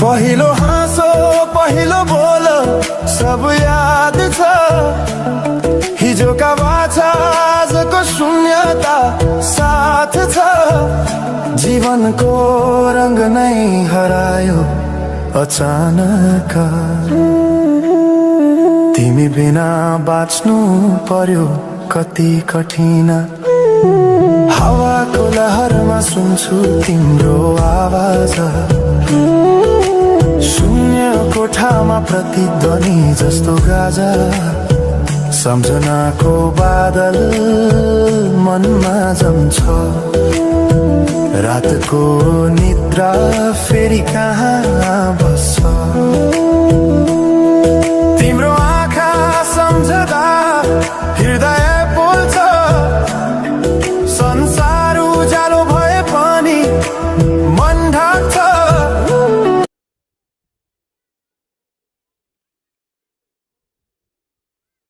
पहिलो हाँसो पहिलो बोल सब याद छ हिजोका बाछा आजको शून्यता साथ छ जीवनको रंग नै हरायो अचानक तिमी बिना बाँच्नु पर्यो कति कठिन हावाको लहरमा सुन्छु तिम्रो आवाज शून्य कोठामा प्रतिध्वनि जस्तो गाजा सम्झनाको बादल मनमा जम्छ रातको निद्रा फेरि कहाँ